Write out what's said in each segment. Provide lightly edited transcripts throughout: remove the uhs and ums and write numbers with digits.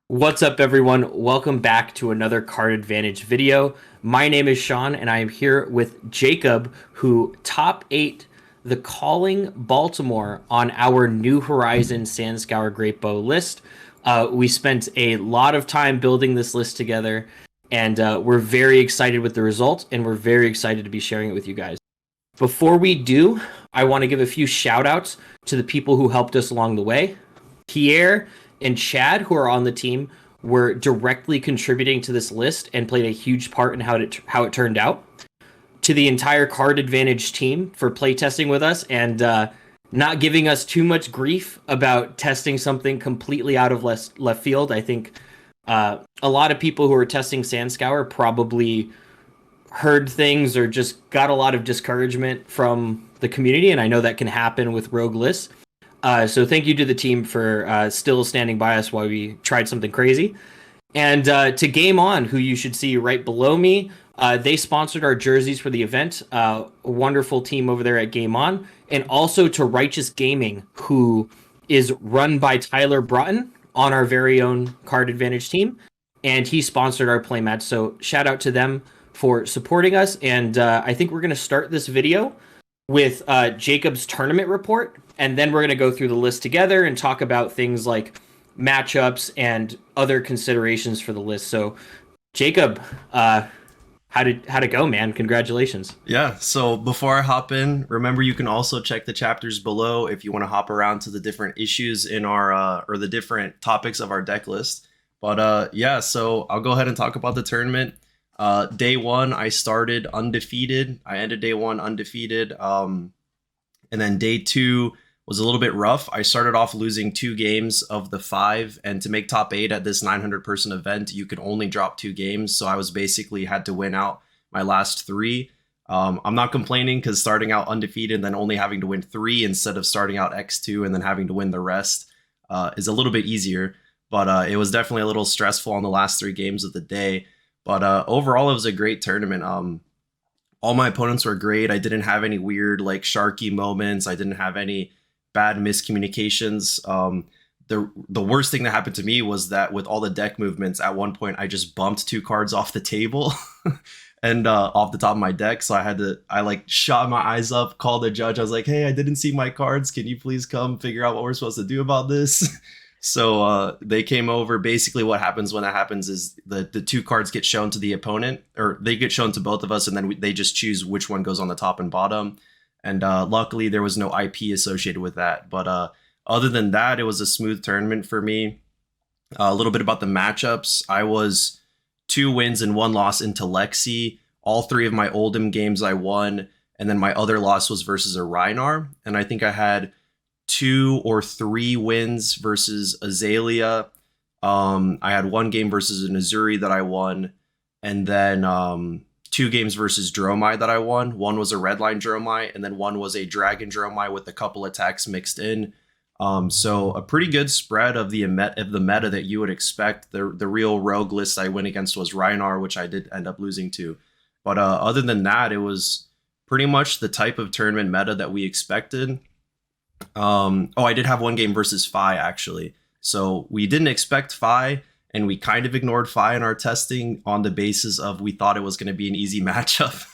What's up, everyone? Welcome back to another Card Advantage video. My name is Sean, and I am here with Jacob, who top 8 the Calling Baltimore on our New Horizon Sandscour Greatbow list. We spent a lot of time building this list together, and we're very excited with the result, and we're very excited to be sharing it with you guys. Before we do, I want to give a few shout outs to the people who helped us along the way. Pierre and Chad, who are on the team, were directly contributing to this list and played a huge part in how it turned out. To the entire Card Advantage team for playtesting with us and not giving us too much grief about testing something completely out of left field. I think a lot of people who are testing Sandscour probably heard things or just got a lot of discouragement from the community, and I know that can happen with rogue lists. So thank you to the team for still standing by us while we tried something crazy. And to Game On, who you should see right below me, they sponsored our jerseys for the event. A wonderful team over there at Game On. And also to Righteous Gaming, who is run by Tyler Broughton on our very own Card Advantage team. And he sponsored our playmatch. So shout out to them for supporting us. And I think we're going to start this video with Jacob's tournament report, and then we're going to go through the list together and talk about things like matchups and other considerations for the list. So, Jacob, how'd it go, man? Congratulations. Yeah, so before I hop in, remember you can also check the chapters below if you want to hop around to the different issues in our or the different topics of our deck list. But yeah, so I'll go ahead and talk about the tournament. Day one, I started undefeated. I ended day one undefeated. And then day two was a little bit rough. I started off losing 2 games of the 5, and to make top 8 at this 900 person event, you could only drop 2 games. So I was basically had to win out my last 3. I'm not complaining because starting out undefeated and then only having to win 3 instead of starting out X2 and then having to win the rest is a little bit easier. But it was definitely a little stressful on the last 3 games of the day. But overall, it was a great tournament. All my opponents were great. I didn't have any weird, like, Sharky moments. I didn't have any bad miscommunications. The worst thing that happened to me was that with all the deck movements, at one point, I just bumped 2 cards off the table and off the top of my deck. So I like shot my eyes up, called the judge. I was like, hey, I didn't see my cards. Can you please come figure out what we're supposed to do about this? So they came over. Basically, what happens when that happens is the 2 cards get shown to the opponent, or they get shown to both of us, and then they just choose which one goes on the top and bottom. And luckily, there was no IP associated with that. But other than that, it was a smooth tournament for me. A little bit about the matchups. I was 2 wins and 1 loss into Lexi. All 3 of my Oldhim games I won, and then my other loss was versus a Rhinar. And I think I had 2 or 3 wins versus Azalea. I had 1 game versus an Uzuri that I won, and then 2 games versus Dromai that I won. 1 was a redline Dromai, and then 1 was a dragon Dromai with a couple attacks mixed in. So a pretty good spread of the meta that you would expect. The real rogue list I went against was Rhinar, which I did end up losing to. But other than that, it was pretty much the type of tournament meta that we expected. I did have 1 game versus Fai, actually. So we didn't expect Fai, and we kind of ignored Fai in our testing on the basis of we thought it was going to be an easy matchup.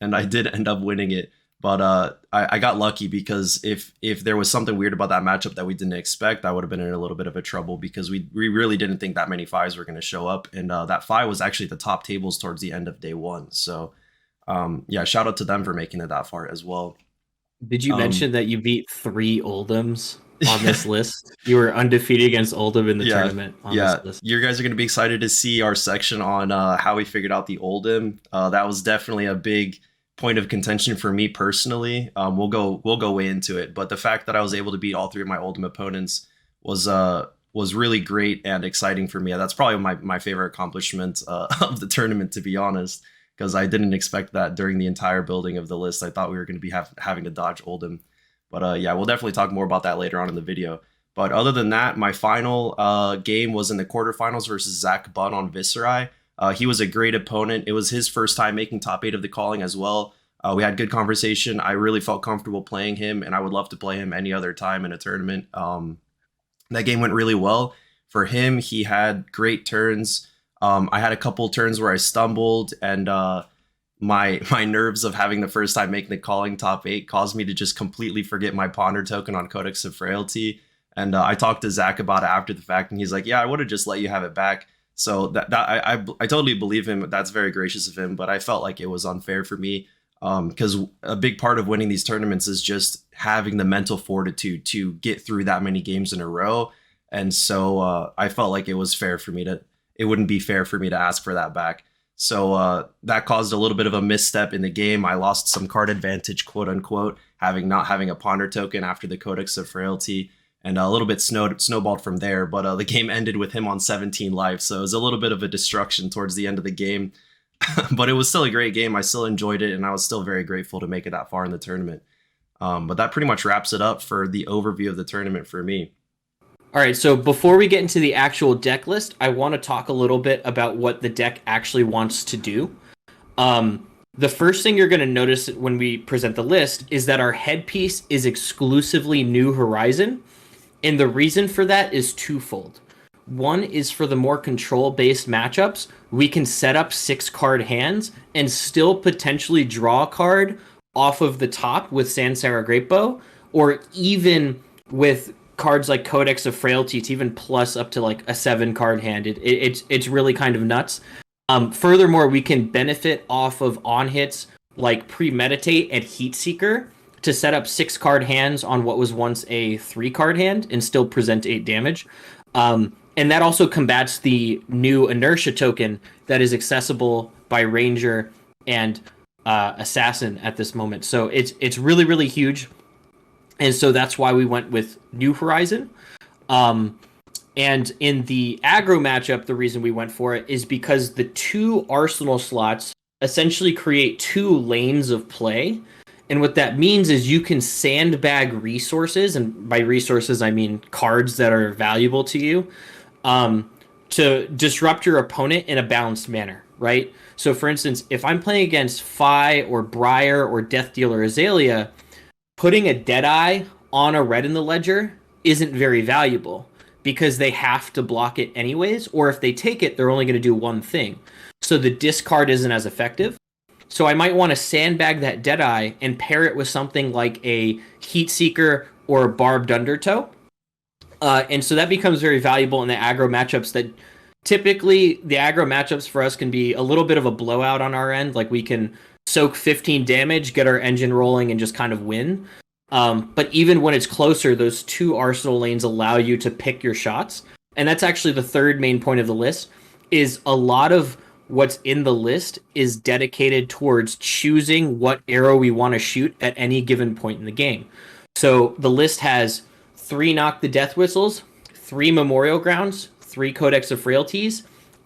And I did end up winning it. But I got lucky because if there was something weird about that matchup that we didn't expect, I would have been in a little bit of a trouble because we really didn't think that many Fais were going to show up. And that Fai was actually at the top tables towards the end of day 1. So yeah, shout out to them for making it that far as well. Did you mention that you beat 3 Oldhims on this list? You were undefeated against Oldhim in the tournament on this list. You guys are going to be excited to see our section on how we figured out the Oldhim. That was definitely a big point of contention for me personally. We'll go way into it, but the fact that I was able to beat all 3 of my Oldhim opponents was really great and exciting for me. That's probably my favorite accomplishment of the tournament, to be honest, because I didn't expect that during the entire building of the list. I thought we were going to be having to dodge Oldhim. But yeah, we'll definitely talk more about that later on in the video. But other than that, my final game was in the quarterfinals versus Bunn on Viserai. He was a great opponent. It was his first time making top 8 of the Calling as well. We had good conversation. I really felt comfortable playing him, and I would love to play him any other time in a tournament. That game went really well. for him, he had great turns. I had a couple turns where I stumbled, and my nerves of having the first time making the calling top 8 caused me to just completely forget my ponder token on Codex of Frailty. And I talked to Zach about it after the fact, and he's like, "Yeah, I would have just let you have it back." So I totally believe him. That's very gracious of him. But I felt like it was unfair for me, because a big part of winning these tournaments is just having the mental fortitude to get through that many games in a row. And so I felt like it wouldn't be fair for me to ask for that back. So that caused a little bit of a misstep in the game. I lost some card advantage, quote unquote, not having a ponder token after the Codex of Frailty, and a little bit snowballed from there. But the game ended with him on 17 life, so it was a little bit of a destruction towards the end of the game. But it was still a great game. I still enjoyed it, and I was still very grateful to make it that far in the tournament. But that pretty much wraps it up for the overview of the tournament for me. All right, so before we get into the actual deck list, I want to talk a little bit about what the deck actually wants to do. The first thing you're going to notice when we present the list is that our headpiece is exclusively New Horizon, and the reason for that is twofold. One is for the more control-based matchups, we can set up 6-card hands and still potentially draw a card off of the top with Sandscour Greatbow, or even with cards like Codex of Frailty to even plus up to like a 7-card hand. It's really kind of nuts. Furthermore, we can benefit off of on hits like Premeditate and Heatseeker to set up 6-card hands on what was once a 3-card hand and still present 8 damage. And that also combats the new Inertia token that is accessible by Ranger and Assassin at this moment. So it's really, really huge. And so that's why we went with New Horizon. And in the aggro matchup, the reason we went for it is because the 2 arsenal slots essentially create 2 lanes of play. And what that means is you can sandbag resources, and by resources I mean cards that are valuable to you, to disrupt your opponent in a balanced manner, right? So for instance, if I'm playing against Fai or Briar or Death Dealer Azalea, putting a Deadeye on a red in the ledger isn't very valuable because they have to block it anyways, or if they take it, they're only going to do one thing. So the discard isn't as effective. So I might want to sandbag that Deadeye and pair it with something like a Heatseeker or a Barbed Undertow. And so that becomes very valuable in the aggro matchups that typically the aggro matchups for us can be a little bit of a blowout on our end. Like we can soak 15 damage, get our engine rolling, and just kind of win. But even when it's closer, those 2 arsenal lanes allow you to pick your shots. And that's actually the third main point of the list, is a lot of what's in the list is dedicated towards choosing what arrow we want to shoot at any given point in the game. So the list has 3 Knock the Death Whistles, 3 Memorial Grounds, 3 Codex of Frailties,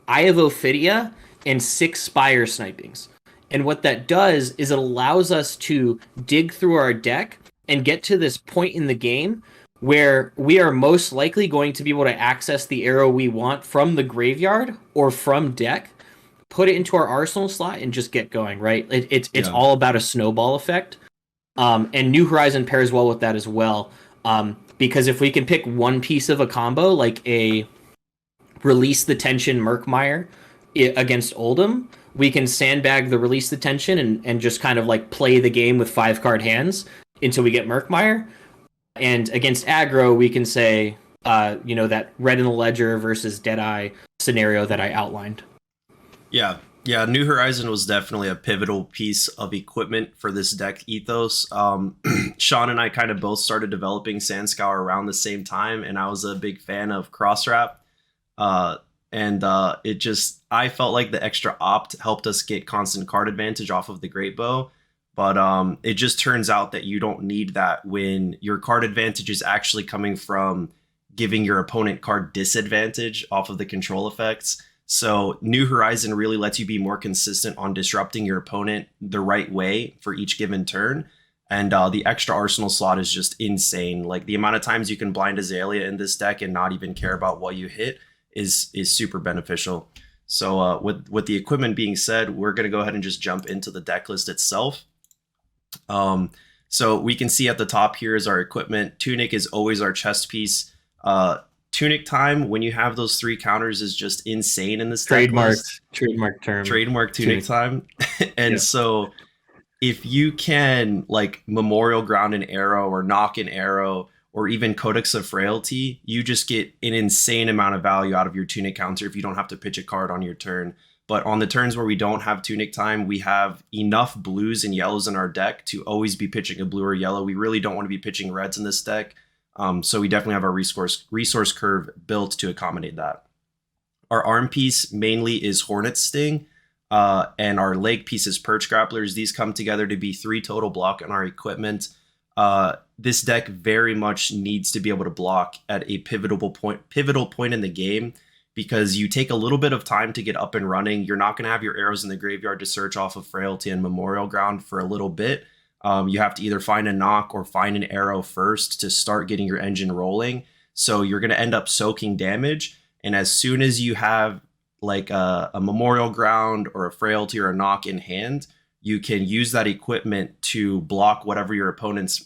Eye of Ophidia, and 6 Spire Snipings. And what that does is it allows us to dig through our deck and get to this point in the game where we are most likely going to be able to access the arrow we want from the graveyard or from deck, put it into our arsenal slot, and just get going, right? It's all about a snowball effect. And New Horizon pairs well with that as well. Because if we can pick one piece of a combo, like a Release the Tension Murkmire against Oldhim, we can sandbag the Release the Tension and just kind of like play the game with 5-card hands until we get Murkmire. And against aggro, we can say, that red in the ledger versus Deadeye scenario that I outlined. Yeah, New Horizon was definitely a pivotal piece of equipment for this deck ethos. Sean and I kind of both started developing Sandscour around the same time, and I was a big fan of Crosswrap. I felt like the extra opt helped us get constant card advantage off of the Greatbow. But it just turns out that you don't need that when your card advantage is actually coming from giving your opponent card disadvantage off of the control effects. So New Horizon really lets you be more consistent on disrupting your opponent the right way for each given turn. And the extra arsenal slot is just insane. Like the amount of times you can blind Azalea in this deck and not even care about what you hit is super beneficial. So with the equipment being said, we're going to go ahead and just jump into the deck list itself. So we can see at the top here is our equipment. Tunic is always our chest piece. Tunic Time, when you have those 3 counters, is just insane in this deck list. Trademark term. Trademark Tunic Time. And Yeah. so if you can like Memorial Ground an arrow or knock an arrow or even Codex of Frailty, you just get an insane amount of value out of your Tunic counter if you don't have to pitch a card on your turn. But on the turns where we don't have Tunic Time, we have enough blues and yellows in our deck to always be pitching a blue or yellow. We really don't want to be pitching reds in this deck. So we definitely have our resource curve built to accommodate that. Our arm piece mainly is Hornet Sting, and our leg piece is Perch Grapplers. These come together to be 3 total block on our equipment. This deck very much needs to be able to block at a pivotal point in the game, because you take a little bit of time to get up and running. You're not going to have your arrows in the graveyard to search off of Frailty and Memorial Ground for a little bit. You have to either find a knock or find an arrow first to start getting your engine rolling. So you're going to end up soaking damage. And as soon as you have like a Memorial Ground or a Frailty or a knock in hand, you can use that equipment to block whatever your opponents,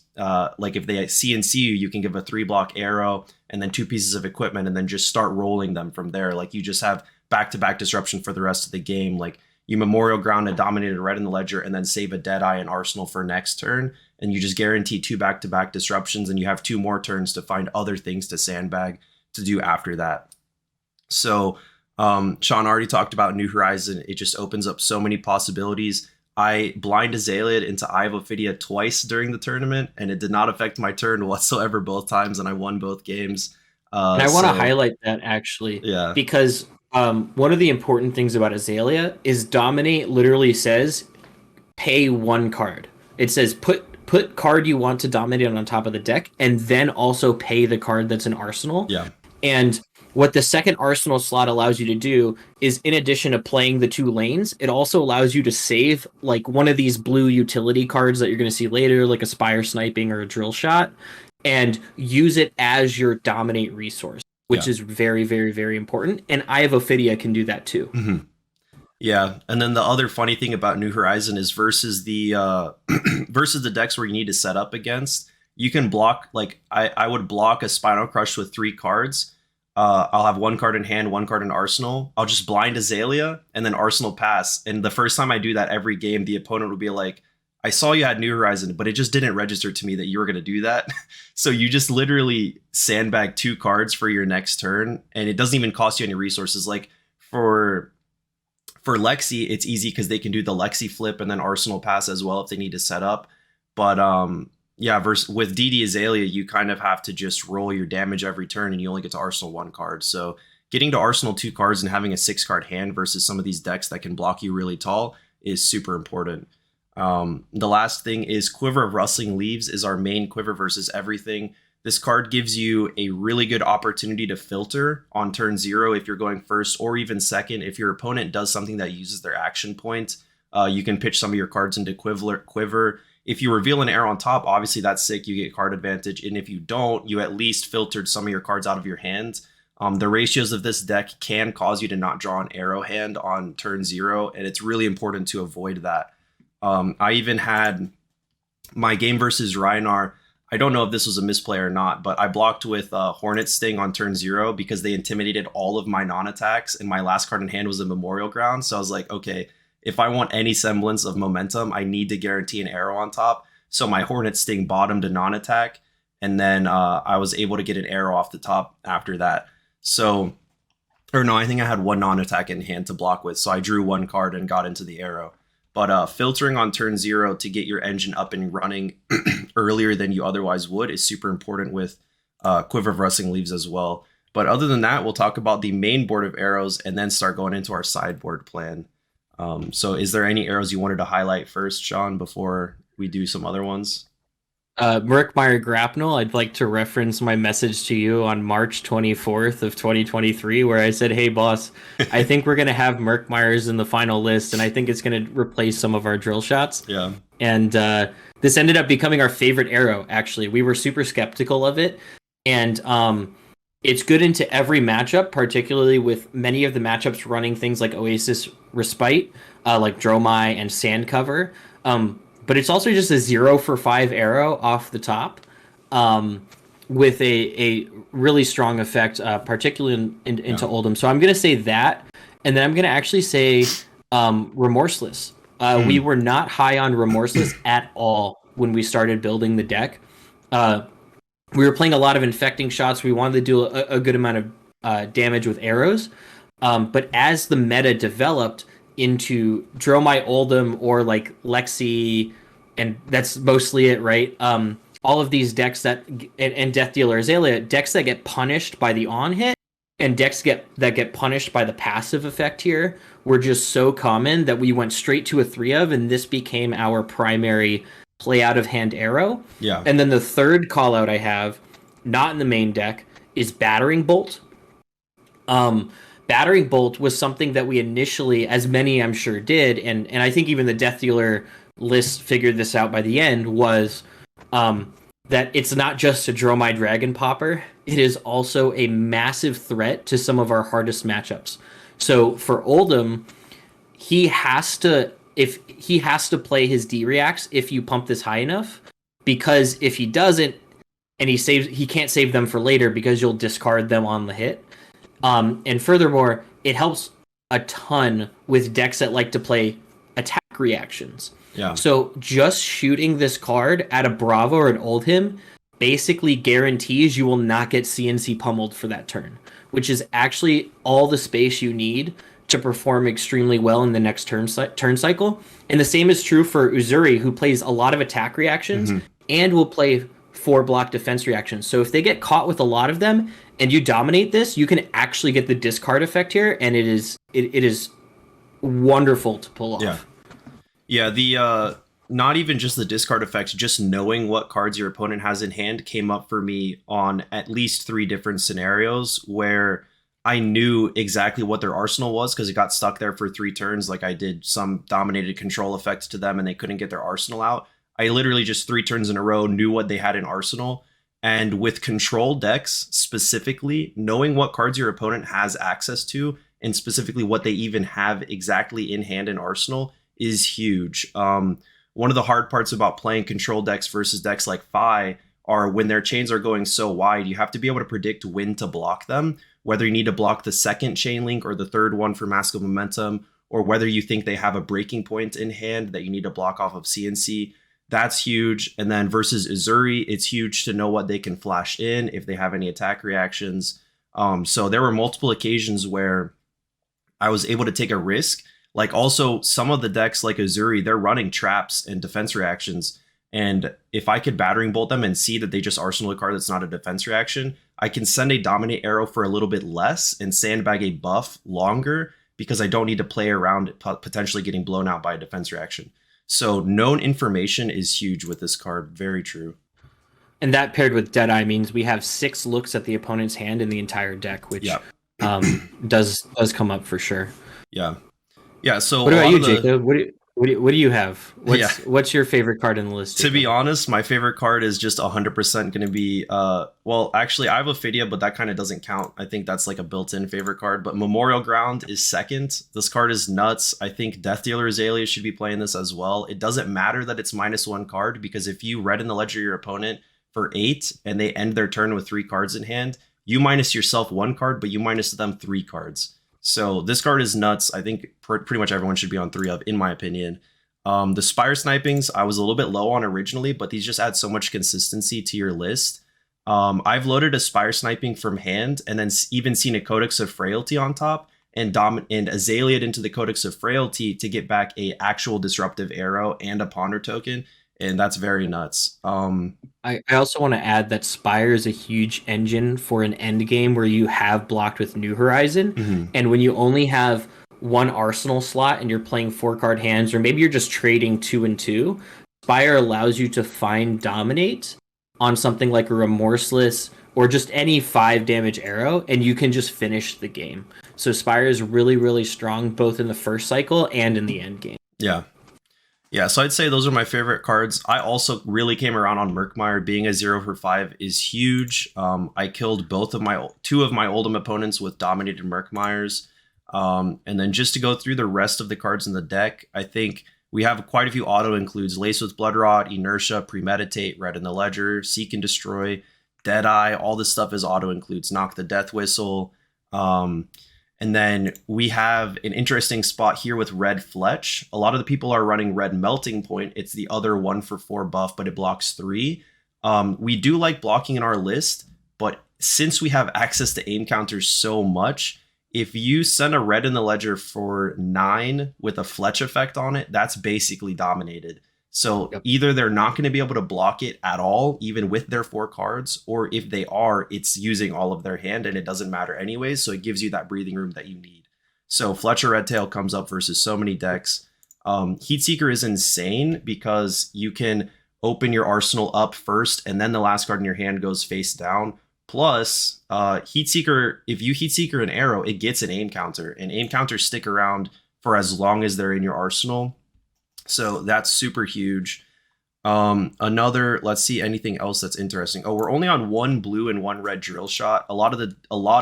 like if they CNC you, you can give a 3-block arrow and then 2 pieces of equipment and then just start rolling them from there. Like you just have back-to-back disruption for the rest of the game. Like you Memorial Ground a dominated red in the ledger and then save a Deadeye and Arsenal for next turn, and you just guarantee 2 back-to-back disruptions, and you have 2 more turns to find other things to sandbag to do after that. So Sean already talked about New Horizon. It just opens up so many possibilities. I blind Azalea into Eye of Ophidia twice during the tournament, and it did not affect my turn whatsoever both times, and I won both games. And I want to highlight that actually, because one of the important things about Azalea is Dominate literally says pay 1 card. It says put card you want to dominate on top of the deck, and then also pay the card that's an Arsenal. Yeah. And what the second Arsenal slot allows you to do is, in addition to playing the 2 lanes, it also allows you to save like one of these blue utility cards that you're going to see later, like a Spire Sniping or a Drill Shot, and use it as your dominate resource, which is very, very, very important. And Eye of Ophidia can do that too. Mm-hmm. Yeah, and then the other funny thing about New Horizon is versus the versus the decks where you need to set up against, you can block, like I would block a Spinal Crush with 3 cards. I'll have 1 card in hand, 1 card in Arsenal. I'll just blind Azalea and then Arsenal pass. And the first time I do that every game, the opponent will be like, I saw you had New Horizon, but it just didn't register to me that you were going to do that. So you just literally sandbag 2 cards for your next turn, and it doesn't even cost you any resources. Like for Lexi, it's easy because they can do the Lexi flip and then Arsenal pass as well if they need to set up. But yeah, with DD Azalea, you kind of have to just roll your damage every turn, and you only get to Arsenal 1 card. So getting to Arsenal 2 cards and having a 6-card hand versus some of these decks that can block you really tall is super important. The last thing is Quiver of Rustling Leaves is our main quiver versus everything. This card gives you a really good opportunity to filter on turn 0 if you're going first, or even second. If your opponent does something that uses their action point, you can pitch some of your cards into quiver. If you reveal an arrow on top, obviously that's sick, you get card advantage. And if you don't, you at least filtered some of your cards out of your hand. The ratios of this deck can cause you to not draw an arrow hand on turn 0, and it's really important to avoid that. I even had my game versus Rhinar. I don't know if this was a misplay or not, but I blocked with Hornet Sting on turn 0 because they intimidated all of my non-attacks, and my last card in hand was a Memorial Ground. So I was like, okay, if I want any semblance of momentum, I need to guarantee an arrow on top. So my Hornet Sting bottomed a non-attack, and then I was able to get an arrow off the top after that. So, or no, I think I had 1 non-attack in hand to block with, so I drew 1 card and got into the arrow. But filtering on turn 0 to get your engine up and running earlier than you otherwise would is super important with Quiver of Rustling Leaves as well. But other than that, we'll talk about the main board of arrows and then start going into our sideboard plan. So is there any arrows you wanted to highlight first, Sean, before we do some other ones? Murkmire Grapnel, I'd like to reference my message to you on March 24th of 2023, where I said, hey, boss, I think we're going to have Murkmires in the final list, and I think it's going to replace some of our drill shots. Yeah. And this ended up becoming our favorite arrow, actually. We were super skeptical of it, and it's good into every matchup, particularly with many of the matchups running things like Oasis Respite, like Dromai and Sandcover. But it's also just a 0 for 5 arrow off the top. with a really strong effect, particularly into Oldhim. So I'm going to say that, and then I'm going to actually say Remorseless. We were not high on Remorseless at all when we started building the deck. We were playing a lot of infecting shots. We wanted to do a good amount of damage with arrows. But as the meta developed into Dromai Oldhim or like Lexi, and that's mostly it, right? All of these decks and Death Dealer Azalea, decks that get punished by the on hit and decks that get punished by the passive effect here were just so common that we went straight to a 3 of, and this became our primary play out of hand arrow. Yeah. And then the third call out I have, not in the main deck, is Battering Bolt. Battering Bolt was something that we initially, as many I'm sure did, and I think even the Death Dealer list figured this out by the end, was that it's not just a Dromai Dragon Popper, it is also a massive threat to some of our hardest matchups. So for Oldhim, he has to play his D-reacts if you pump this high enough, because if he doesn't, and he can't save them for later because you'll discard them on the hit. And furthermore, it helps a ton with decks that like to play attack reactions. Yeah. So just shooting this card at a Bravo or an Oldhim basically guarantees you will not get CNC pummeled for that turn, which is actually all the space you need to perform extremely well in the next turn cycle. And the same is true for Uzuri, who plays a lot of attack reactions and will play 4 block defense reactions. So if they get caught with a lot of them and you dominate this, you can actually get the discard effect here, and it is wonderful to pull off. Yeah, the not even just the discard effect, just knowing what cards your opponent has in hand came up for me on at least 3 different scenarios where I knew exactly what their arsenal was because it got stuck there for 3 turns. Like I did some dominated control effect to them and they couldn't get their arsenal out. I literally just 3 turns in a row knew what they had in arsenal. And with control decks specifically, knowing what cards your opponent has access to and specifically what they even have exactly in hand in arsenal is huge. One of the hard parts about playing control decks versus decks like Fai are when their chains are going so wide, you have to be able to predict when to block them, whether you need to block the second chain link or the third one for Mask of Momentum, or whether you think they have a breaking point in hand that you need to block off of CNC. That's huge. And then versus Uzuri, it's huge to know what they can flash in if they have any attack reactions. So there were multiple occasions where I was able to take a risk. Like also some of the decks like Uzuri, they're running traps and defense reactions. And if I could Battering Bolt them and see that they just arsenal a card that's not a defense reaction, I can send a Dominate Arrow for a little bit less and sandbag a buff longer because I don't need to play around potentially getting blown out by a defense reaction. So known information is huge with this card. Very true. And that paired with Deadeye means we have 6 looks at the opponent's hand in the entire deck, which does come up for sure. Yeah. Yeah. So what about you, Jacob? What do you have? What's your favorite card in the list, Jacob? To be honest, my favorite card is just 100% going to be, well, actually, I have Ophidia, but that kind of doesn't count. I think that's like a built-in favorite card, but Memorial Ground is second. This card is nuts. I think Death Dealer Azalea should be playing this as well. It doesn't matter that it's -1 card, because if you read in the ledger your opponent for 8 and they end their turn with 3 cards in hand, you minus yourself 1 card, but you minus them 3 cards. So this card is nuts. I think pretty much everyone should be on 3 of, in my opinion. The Spire Snipings, I was a little bit low on originally, but these just add so much consistency to your list. I've loaded a Spire Sniping from hand and then even seen a Codex of Frailty on top and Azalea into the Codex of Frailty to get back a actual Disruptive Arrow and a Ponder token. And that's very nuts. I also want to add that Spire is a huge engine for an end game where you have blocked with New Horizon. And when you only have 1 arsenal slot and you're playing 4-card hands, or maybe you're just trading 2 and 2, Spire allows you to find Dominate on something like a Remorseless or just any 5 damage arrow, and you can just finish the game. So Spire is really, really strong both in the first cycle and in the end game. Yeah, so I'd say those are my favorite cards. I also really came around on Murkmire. Being a 0 for 5 is huge. I killed 2 of my Oldhim opponents with dominated Murkmires. And then just to go through the rest of the cards in the deck, I think we have quite a few auto includes: Lace with Bloodrot, Inertia, Premeditate, Red in the Ledger, Seek and Destroy, Deadeye, all this stuff is auto includes. Knock the Death Whistle. And then we have an interesting spot here with Red Fletch. A lot of the people are running Red Melting Point. It's the other 1-for-4 buff, but it blocks 3. We do like blocking in our list, but since we have access to aim counters so much, if you send a red in the ledger for 9 with a Fletch effect on it, that's basically dominated. So Yep. either they're not going to be able to block it at all, even with their 4 cards, or if they are, it's using all of their hand and it doesn't matter anyways. So it gives you that breathing room that you need. So Fletcher Redtail comes up versus so many decks. Heatseeker is insane because you can open your arsenal up first and then the last card in your hand goes face down. Plus, Heatseeker, if you Heatseeker an arrow, it gets an aim counter, and aim counters stick around for as long as they're in your arsenal. So that's super huge. Let's see anything else that's interesting. Oh, we're only on 1 blue and 1 red drill shot.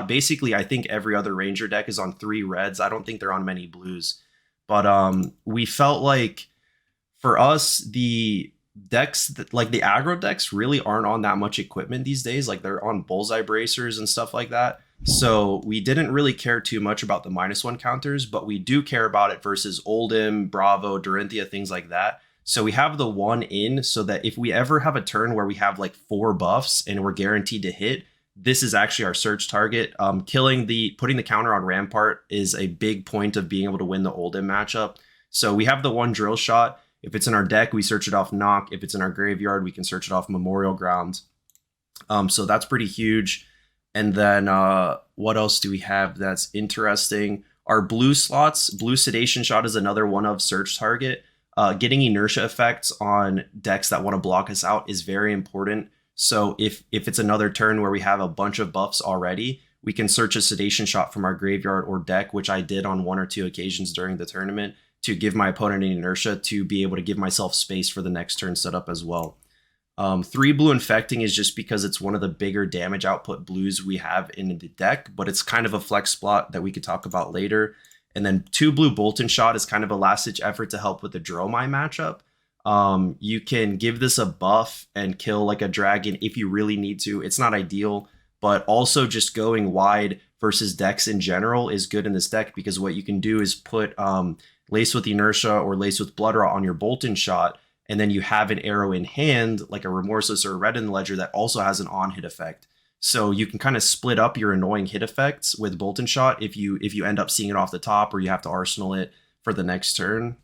Basically, I think every other Ranger deck is on 3 reds. I don't think they're on many blues. But we felt like for us, the decks like the aggro decks really aren't on that much equipment these days. Like they're on bullseye bracers and stuff like that. So we didn't really care too much about the -1 counters, but we do care about it versus Oldhim, Bravo, Dorinthia, things like that. So we have the 1 in so that if we ever have a turn where we have like 4 buffs and we're guaranteed to hit, this is actually our search target. Putting the counter on Rampart is a big point of being able to win the Oldhim matchup. So we have the 1 drill shot. If it's in our deck, we search it off Knock. If it's in our graveyard, we can search it off Memorial Ground. So that's pretty huge. And then what else do we have that's interesting? Our blue slots, Blue Sedation Shot is another one of search target. Getting inertia effects on decks that want to block us out is very important. So if it's another turn where we have a bunch of buffs already, we can search a Sedation Shot from our graveyard or deck, which I did on 1 or 2 occasions during the tournament, to give my opponent an inertia to be able to give myself space for the next turn setup as well. 3 blue Infecting is just because it's one of the bigger damage output blues we have in the deck, but it's kind of a flex spot that we could talk about later. And then 2 blue Bolt and Shot is kind of a last-ditch effort to help with the Dromai matchup. You can give this a buff and kill like a dragon if you really need to. It's not ideal, but also just going wide versus decks in general is good in this deck because what you can do is put Lace with Inertia or Lace with Bloodrot on your Bolt and Shot, and then you have an arrow in hand, like a Remorseless or a Red in the Ledger that also has an on-hit effect. So you can kind of split up your annoying hit effects with Bolt and Shot if you end up seeing it off the top or you have to arsenal it for the next turn.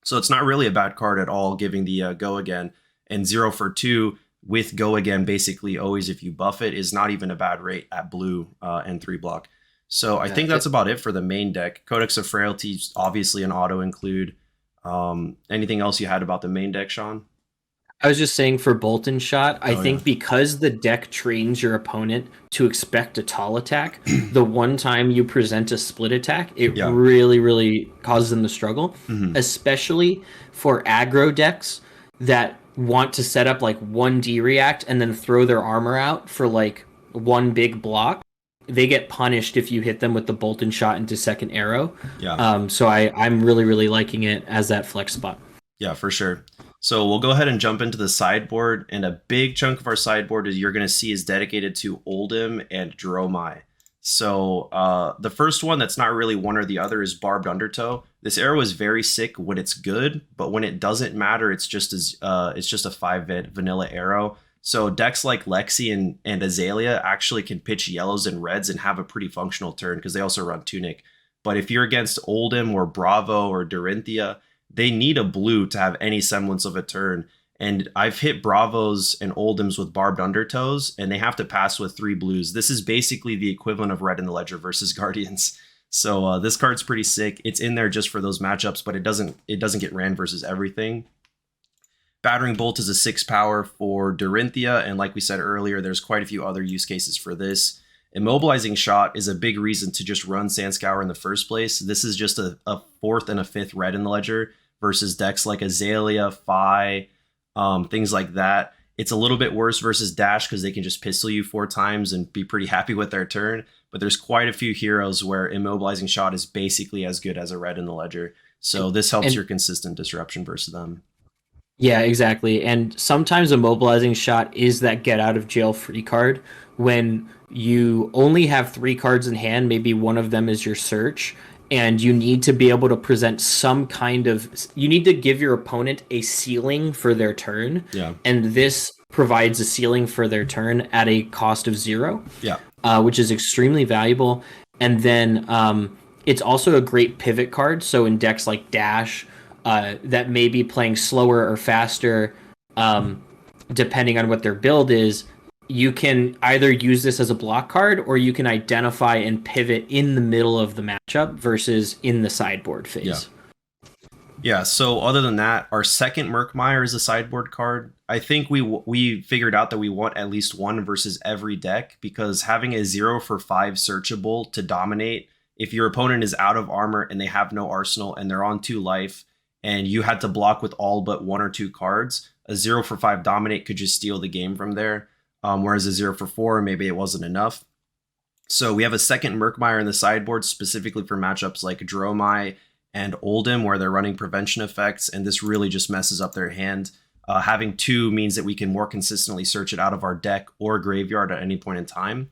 So it's not really a bad card at all, giving the Go Again. And 0 for 2 with Go Again, basically always if you buff it, is not even a bad rate at blue and 3 block. So I think that's about it for the main deck. Codex of Frailty, obviously an auto include. Anything else you had about the main deck, Sean? I was just saying for Bolt and Shot, I think because the deck trains your opponent to expect a tall attack, the one time you present a split attack, it really, really causes them to struggle, especially for aggro decks that want to set up like 1D react and then throw their armor out for like 1 big block. They get punished if you hit them with the Bolt and Shot into second arrow. So I'm really, really liking it as that flex spot. Yeah, for sure. So we'll go ahead and jump into the sideboard, and a big chunk of our sideboard is you're going to see is dedicated to Oldhim and Dromai. So the first one that's not really one or the other is Barbed Undertow. This arrow is very sick when it's good, but when it doesn't matter, it's just a 5 vanilla arrow. So decks like Lexi and Azalea actually can pitch yellows and reds and have a pretty functional turn because they also run Tunic. But if you're against Oldhim or Bravo or Dorinthia, they need a blue to have any semblance of a turn. And I've hit Bravos and Oldhims with Barbed Undertows, and they have to pass with 3 blues. This is basically the equivalent of Red in the Ledger versus Guardians. So this card's pretty sick. It's in there just for those matchups, but it doesn't get ran versus everything. Battering Bolt is a 6 power for Dorinthia, and like we said earlier, there's quite a few other use cases for this. Immobilizing Shot is a big reason to just run Sandscour in the first place. This is just a 4th and a 5th red in the ledger versus decks like Azalea, Fai, things like that. It's a little bit worse versus Dash because they can just pistol you 4 times and be pretty happy with their turn. But there's quite a few heroes where Immobilizing Shot is basically as good as a red in the ledger. So this helps your consistent disruption versus them. Yeah, exactly. And sometimes a mobilizing shot is that get out of jail free card when you only have three cards in hand, maybe one of them is your search, and you need to be able to present some kind of, you need to give your opponent a ceiling for their turn, Yeah. and this provides a ceiling for their turn at a cost of 0, Yeah. which is extremely valuable. And then it's also a great pivot card. So in decks like Dash, that may be playing slower or faster, um, depending on what their build is, you can either use this as a block card or you can identify and pivot in the middle of the matchup versus in the sideboard phase. Yeah. Yeah, so other than that, our second Murkmire is a sideboard card. I think we figured out that we want at least one versus every deck, because having a 0 for 5 searchable to dominate, if your opponent is out of armor and they have no arsenal and they're on 2 life and you had to block with all but 1 or 2 cards, a 0 for 5 dominate could just steal the game from there. Whereas a 0 for 4, maybe it wasn't enough. So we have a second Murkmire in the sideboard specifically for matchups like Dromai and Oldhim, where they're running prevention effects, and this really just messes up their hand. Having 2 means that we can more consistently search it out of our deck or graveyard at any point in time.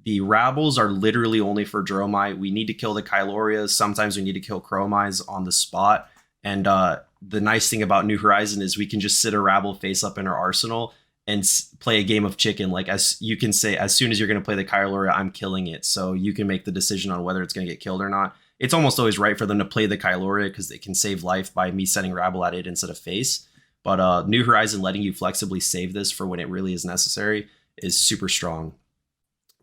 The Rabbles are literally only for Dromai. We need to kill the Kylorias. Sometimes we need to kill Chromais on the spot. And the nice thing about New Horizon is we can just sit a Rabble face up in our arsenal and play a game of chicken. Like, as you can say, as soon as you're going to play the Kyloria, I'm killing it. So you can make the decision on whether it's going to get killed or not. It's almost always right for them to play the Kyloria because they can save life by me setting Rabble at it instead of face. But New Horizon letting you flexibly save this for when it really is necessary is super strong.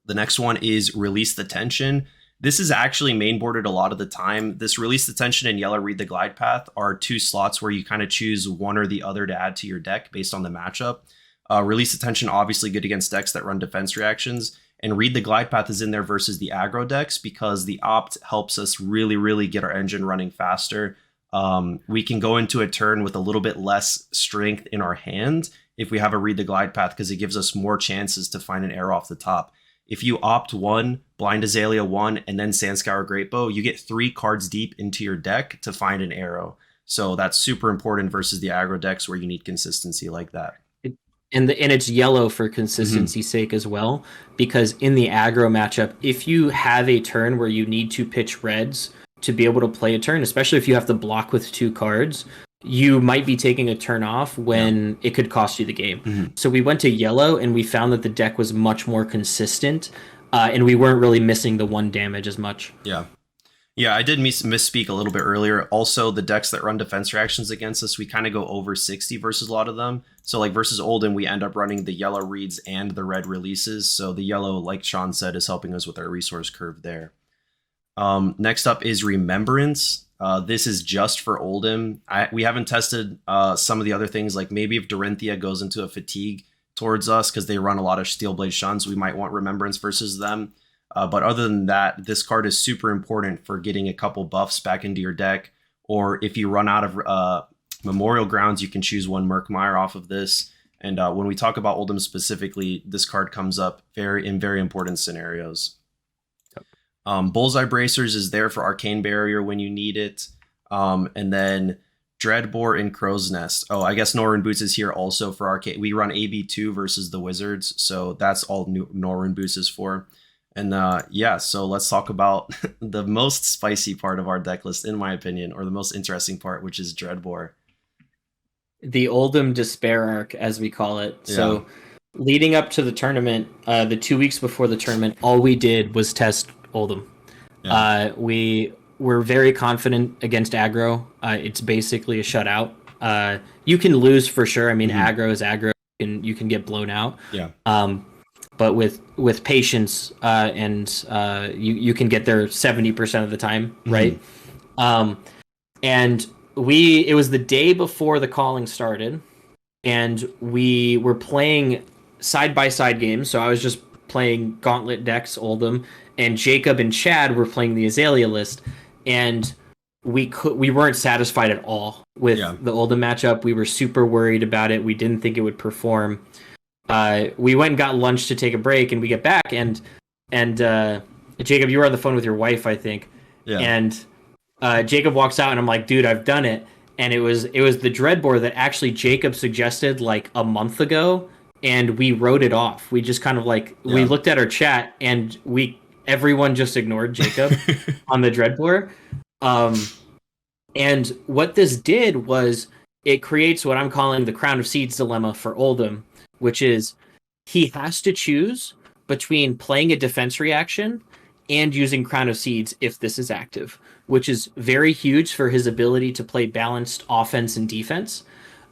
The next one is Release the Tension. This is actually mainboarded a lot of the time. This Release the Tension and Yellow Read the Glide Path are 2 slots where you kind of choose one or the other to add to your deck based on the matchup. Release the Tension, obviously good against decks that run defense reactions. And Read the Glide Path is in there versus the aggro decks because the opt helps us really get our engine running faster. We can go into a turn with a little bit less strength in our hand if we have a Read the Glide Path, because it gives us more chances to find an arrow off the top. If you opt 1, Blind Azalea 1, and then Sandscour Greatbow, you get 3 cards deep into your deck to find an arrow. So that's super important versus the aggro decks where you need consistency like that. And it's yellow for consistency's sake as well, because in the aggro matchup, if you have a turn where you need to pitch reds to be able to play a turn, especially if you have to block with 2 cards, you might be taking a turn off when it could cost you the game. So we went to yellow and we found that the deck was much more consistent, and we weren't really missing the 1 damage as much. Yeah, I did misspeak a little bit earlier. Also, the decks that run defense reactions against us, we kind of go over 60 versus a lot of them. So like versus Oldhim, we end up running the yellow reads and the red releases. So the yellow, like Sean said, is helping us with our resource curve there. Next up is Remembrance. This is just for Oldhim. We haven't tested some of the other things, like maybe if Dorinthia goes into a fatigue towards us because they run a lot of Steelblade Shuns, we might want Remembrance versus them. But other than that, this card is super important for getting a couple buffs back into your deck. Or if you run out of Memorial Grounds, you can choose 1 Murkmire off of this. And when we talk about Oldhim specifically, this card comes up in very important scenarios. Bullseye Bracers is there for Arcane Barrier when you need it. And then Dreadbore and Crow's Nest. Oh, I guess Norrin Boots is here also for Arcane. We run AB2 versus the Wizards, so that's all Norrin Boots is for. And so let's talk about the most spicy part of our deck list, in my opinion, or the most interesting part, which is Dreadbore. The Oldhim Despair Arc, as we call it. Yeah. So leading up to the tournament, the 2 weeks before the tournament, all we did was test Oldhim. Yeah. We were very confident against aggro. It's basically a shutout. You can lose for sure. I mean, aggro is aggro. You can get blown out. Yeah. But with patience and you can get there 70% of the time, right? And it was the day before the calling started, and we were playing side-by-side games. So I was just playing Gauntlet decks, Oldhim, and Jacob and Chad were playing the Azalea list, and we weren't satisfied at all with the Oldhim matchup. We were super worried about it. We didn't think it would perform. We went and got lunch to take a break, and we get back, and Jacob, you were on the phone with your wife, I think. Yeah. And Jacob walks out, and I'm like, dude, I've done it. and it was the Dreadboard that actually Jacob suggested like a month ago, and we wrote it off. We just kind of like we Yeah. looked at our chat and everyone just ignored Jacob on the Dreadboard. Um, and what this did was it creates what I'm calling the Crown of Seeds dilemma for Oldhim, which is he has to choose between playing a defense reaction and using Crown of Seeds if this is active, which is very huge for his ability to play balanced offense and defense.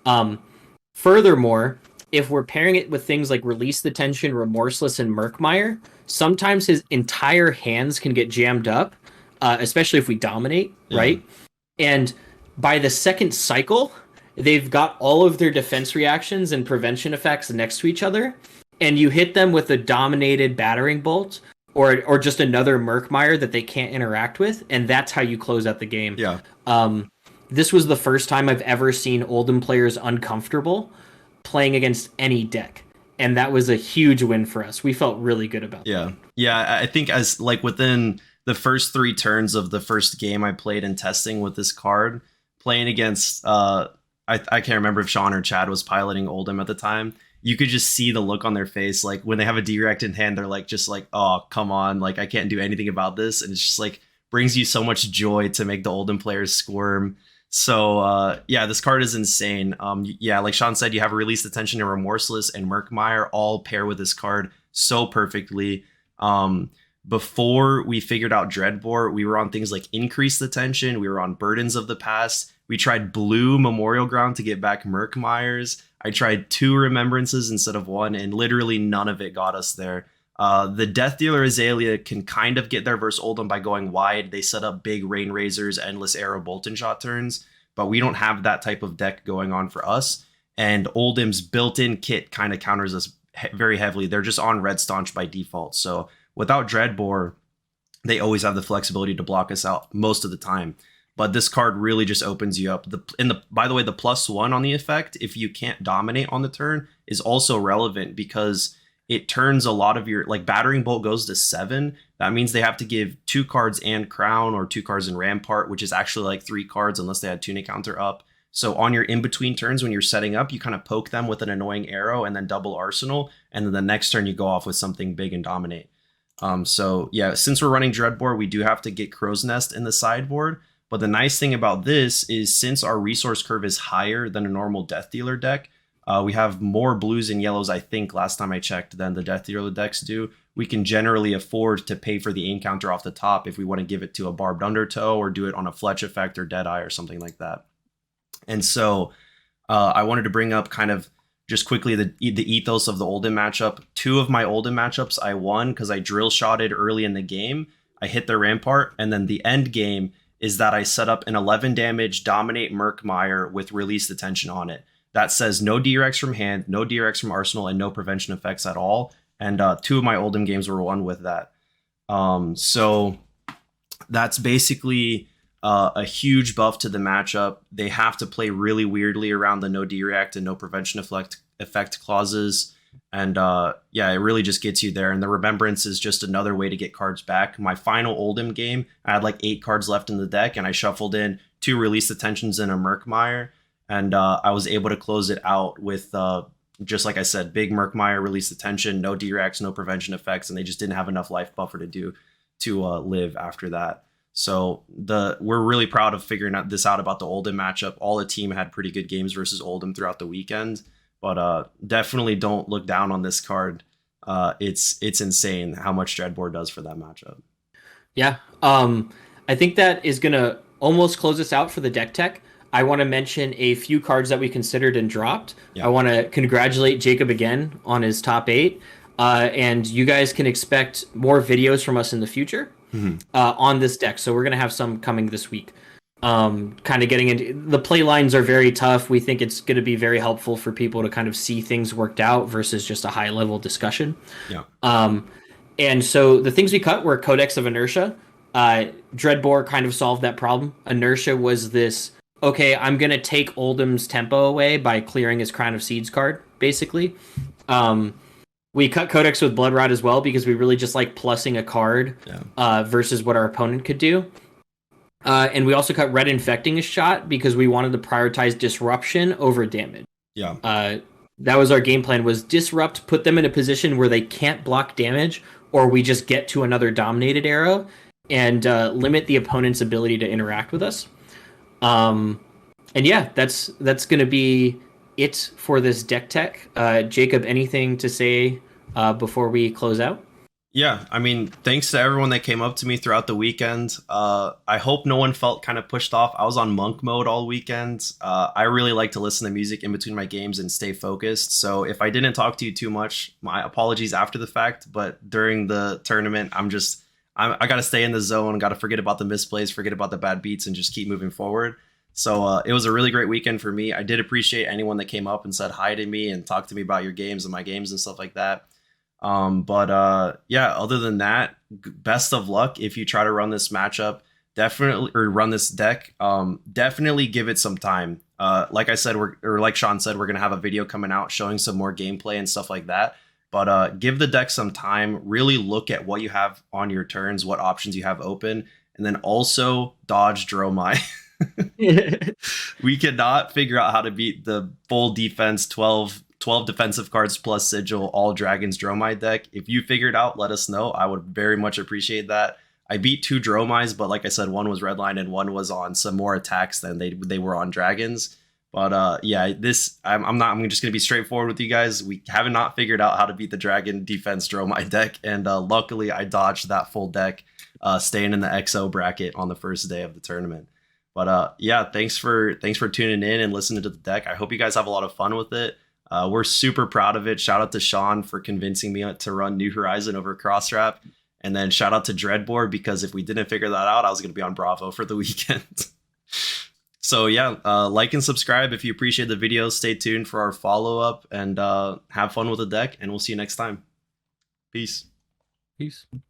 Um, Furthermore, if we're pairing it with things like Release the Tension, Remorseless, and Murkmire, sometimes his entire hands can get jammed up, especially if we dominate, right? And by the second cycle, they've got all of their defense reactions and prevention effects next to each other, and you hit them with a dominated battering bolt or just another Murkmire that they can't interact with, and that's how you close out the game. Yeah. This was the first time I've ever seen Oldhim players uncomfortable playing against any deck, and that was a huge win for us. We felt really good about that. Yeah, I think as like within the first 3 turns of the first game I played in testing with this card, playing against I can't remember if Sean or Chad was piloting Oldhim at the time. You could just see the look on their face, like when they have a direct in hand, they're like just like, oh, come on, like I can't do anything about this, and it's just like brings you so much joy to make the Oldhim players squirm. So yeah, this card is insane. Yeah, like Sean said, you have Release the Tension and Remorseless and Murkmire all pair with this card so perfectly. Before we figured out Dreadboard, we were on things like Increase the Tension, we were on Burdens of the Past, we tried Blue Memorial Ground to get back Murkmires. I tried 2 Remembrances instead of 1, and literally none of it got us there. The Death Dealer Azalea can kind of get there versus Oldhim by going wide. They set up big Rain Razors, Endless Arrow, Bolt and Shot turns, but we don't have that type of deck going on for us. And Oldhim's built-in kit kind of counters us very heavily. They're just on Red Staunch by default. So without Dreadboard, they always have the flexibility to block us out most of the time. But this card really just opens you up. By the way, the +1 on the effect, if you can't dominate on the turn, is also relevant because it turns a lot of your, like Battering Bolt goes to 7. That means they have to give 2 cards and Crown or 2 cards and Rampart, which is actually like 3 cards unless they had Tunic Counter up. So on your in-between turns when you're setting up, you kind of poke them with an annoying arrow and then double Arsenal. And then the next turn you go off with something big and dominate. So yeah, since we're running Dreadboard, we do have to get Crow's Nest in the sideboard. But the nice thing about this is since our resource curve is higher than a normal Death Dealer deck, we have more blues and yellows, I think, last time I checked, than the Death Dealer decks do. We can generally afford to pay for the encounter off the top if we want to give it to a Barbed Undertow or do it on a Fletch effect or Deadeye or something like that. And so I wanted to bring up kind of just quickly the ethos of the Oldhim matchup. 2 of my Oldhim matchups I won because I drill shotted early in the game. I hit their Rampart, and then the end game is that I set up an 11 damage Dominate Murkmire with Release the Tension on it. That says no DRX from hand, no DRX from Arsenal, and no prevention effects at all. And 2 of my Oldhim games were won with that. So that's basically a huge buff to the matchup. They have to play really weirdly around the no dereact and no prevention effect clauses. And yeah, it really just gets you there. And the Remembrance is just another way to get cards back. My final Oldhim game, I had like 8 cards left in the deck, and I shuffled in 2 Release the Tensions and a Murkmire. And I was able to close it out with, just like I said, big Murkmire, Release the Tension, no DRX, no prevention effects, and they just didn't have enough life buffer to live after that. So we're really proud of figuring this out about the Oldhim matchup. All the team had pretty good games versus Oldhim throughout the weekend, but definitely don't look down on this card. It's insane how much Dreadboard does for that matchup. Yeah, I think that is gonna almost close us out for the deck tech. I want to mention a few cards that we considered and dropped. Yeah. I want to congratulate Jacob again on his top 8. And you guys can expect more videos from us in the future on this deck. So we're going to have some coming this week. Kind of getting into the play lines are very tough. We think it's going to be very helpful for people to kind of see things worked out versus just a high level discussion. Yeah. And so the things we cut were Codex of Inertia. Dreadboard kind of solved that problem. Inertia was this, okay, I'm going to take Oldhim's tempo away by clearing his Crown of Seeds card, basically. We cut Codex with Blood Rod as well because we really just like plussing a card versus what our opponent could do. And we also cut red infecting a shot because we wanted to prioritize disruption over damage. Yeah. That was our game plan, was disrupt, put them in a position where they can't block damage, or we just get to another dominated arrow and limit the opponent's ability to interact with us. And yeah, that's going to be it for this deck tech. Jacob, anything to say before we close out? Yeah, I mean, thanks to everyone that came up to me throughout the weekend. I hope no one felt kind of pushed off. I was on monk mode all weekend. I really like to listen to music in between my games and stay focused. So if I didn't talk to you too much, my apologies after the fact. But during the tournament, I got to stay in the zone, got to forget about the misplays, forget about the bad beats, and just keep moving forward. So it was a really great weekend for me. I did appreciate anyone that came up and said hi to me and talked to me about your games and my games and stuff like that. Yeah, other than that, best of luck if you try to run this matchup, definitely, or run this deck. Definitely give it some time. Like I said, like Sean said, we're gonna have a video coming out showing some more gameplay and stuff like that. But give the deck some time. Really look at what you have on your turns, what options you have open, and then also dodge Dromai. We cannot figure out how to beat the full defense 12 defensive cards plus sigil all dragons Dromai deck. If you figure it out, let us know. I would very much appreciate that. I beat 2 Dromais, but like I said, one was redline and one was on some more attacks than they were on dragons. But yeah, I'm just gonna be straightforward with you guys. We have not figured out how to beat the dragon defense Dromai deck, and luckily I dodged that full deck, staying in the XO bracket on the first day of the tournament. But yeah, thanks for tuning in and listening to the deck. I hope you guys have a lot of fun with it. We're super proud of it. Shout out to Sean for convincing me to run New Horizon over Crosswrap. And then shout out to Dreadboard, because if we didn't figure that out, I was going to be on Bravo for the weekend. So yeah, like and subscribe if you appreciate the video. Stay tuned for our follow-up, and have fun with the deck, and we'll see you next time. Peace. Peace.